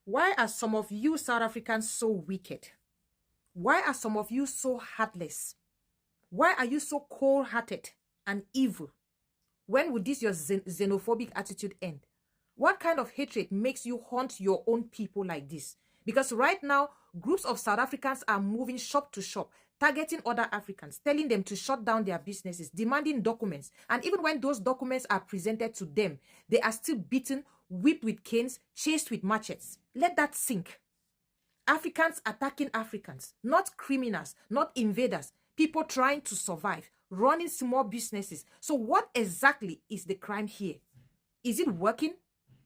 Why are some of you South Africans so wicked? Why are some of you so heartless? Why are you so cold-hearted and evil? When would this your xenophobic attitude end? What kind of hatred makes you haunt your own people like this? Because right now, groups of South Africans are moving shop to shop, targeting other Africans, telling them to shut down their businesses, demanding documents. And even when those documents are presented to them, they are still beaten, whipped with canes, chased with machetes. Let that sink. Africans attacking Africans, not criminals, not invaders, people trying to survive, running small businesses. So what exactly is the crime here? Is it working,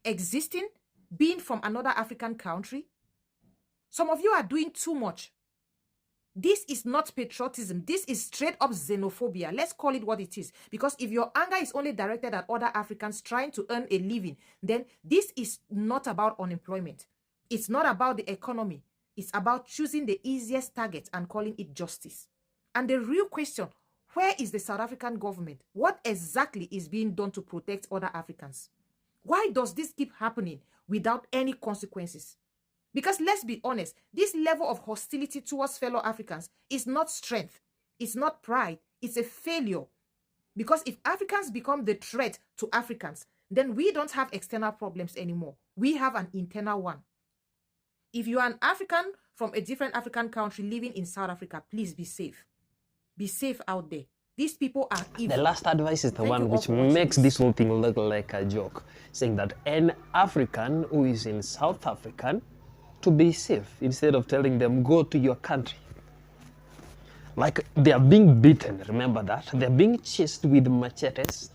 existing, being from another African country? Some of you are doing too much. This is not patriotism. This is straight up xenophobia. Let's call it what it is. Because if your anger is only directed at other Africans trying to earn a living, then this is not about unemployment. It's not about the economy. It's about choosing the easiest target and calling it justice. And the real question, where is the South African government? What exactly is being done to protect other Africans? Why does this keep happening without any consequences? Because let's be honest, this level of hostility towards fellow Africans is not strength. It's not pride. It's a failure. Because if Africans become the threat to Africans, then we don't have external problems anymore. We have an internal one. If you are an African from a different African country living in South Africa, please be safe. Be safe out there. These people are evil. The last advice is the one which makes this whole thing look like a joke, saying that an African who is in South Africa to be safe instead of telling them go to your country. Like they are being beaten, remember that? They are being chased with machetes,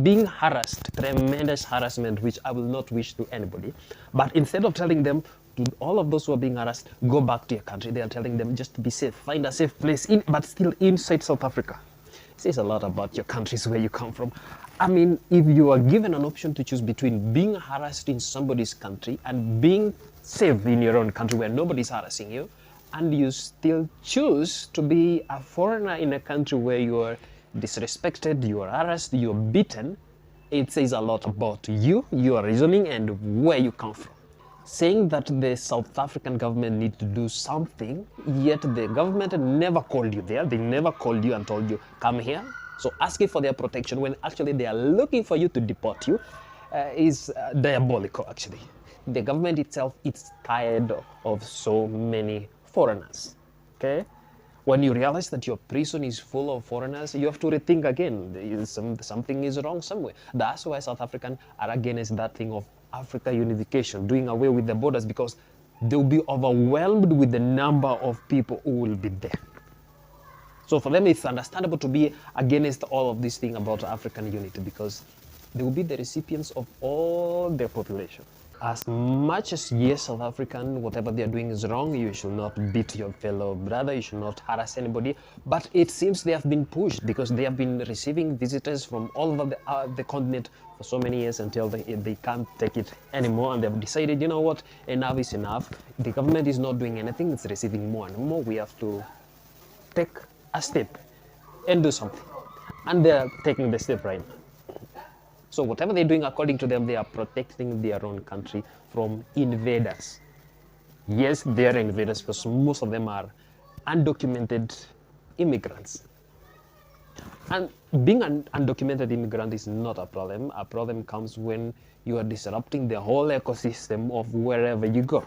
being harassed, tremendous harassment which I will not wish to anybody. But instead of telling them, to all of those who are being harassed, go back to your country, they are telling them just be safe, find a safe place, but still inside South Africa. It says a lot about your countries where you come from. I mean, if you are given an option to choose between being harassed in somebody's country and being safe in your own country where nobody's harassing you, and you still choose to be a foreigner in a country where you are disrespected, you are harassed, you are beaten, it says a lot about you, your reasoning, and where you come from. Saying that the South African government need to do something, yet the government never called you there. They never called you and told you, come here. So asking for their protection when actually they are looking for you to deport you is diabolical, actually. The government itself is tired of so many foreigners, okay? When you realize that your prison is full of foreigners, you have to rethink again. Something is wrong somewhere. That's why South Africans are against that thing of Africa unification, doing away with the borders, because they'll be overwhelmed with the number of people who will be there. So for them, it's understandable to be against all of this thing about African unity, because they will be the recipients of all their population. As much as, yes, South African, whatever they are doing is wrong, you should not beat your fellow brother, you should not harass anybody, but it seems they have been pushed because they have been receiving visitors from all over the continent for so many years until they can't take it anymore, and they've decided, you know what, enough is enough. The government is not doing anything, it's receiving more and more. We have to take a step and do something. And they're taking the step right now. So whatever they're doing, according to them, they are protecting their own country from invaders. Yes, they are invaders because most of them are undocumented immigrants. And being an undocumented immigrant is not a problem. A problem comes when you are disrupting the whole ecosystem of wherever you go.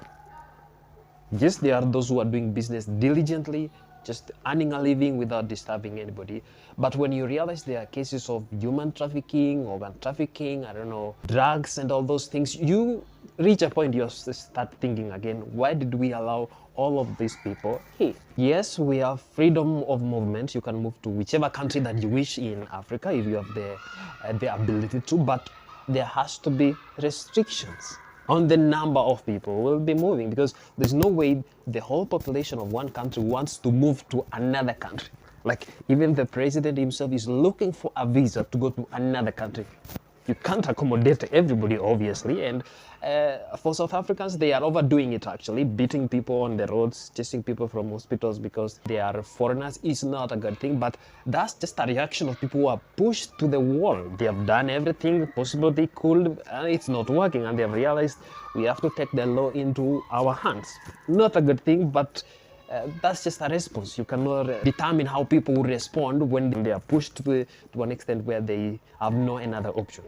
Yes, there are those who are doing business diligently, just earning a living without disturbing anybody. But when you realize there are cases of human trafficking, organ trafficking, I don't know, drugs and all those things, you reach a point you start thinking again, why did we allow all of these people here? Yes, we have freedom of movement. You can move to whichever country that you wish in Africa if you have the ability to, but there has to be restrictions on the number of people who will be moving, because there's no way the whole population of one country wants to move to another country. Like even the president himself is looking for a visa to go to another country. You can't accommodate everybody, obviously, and for South Africans, they are overdoing it actually, beating people on the roads, chasing people from hospitals because they are foreigners is not a good thing, but that's just a reaction of people who are pushed to the wall. They have done everything possible they could, and it's not working, and they have realized we have to take the law into our hands. Not a good thing, but that's just a response. You cannot determine how people will respond when they are pushed to an extent where they have no another option.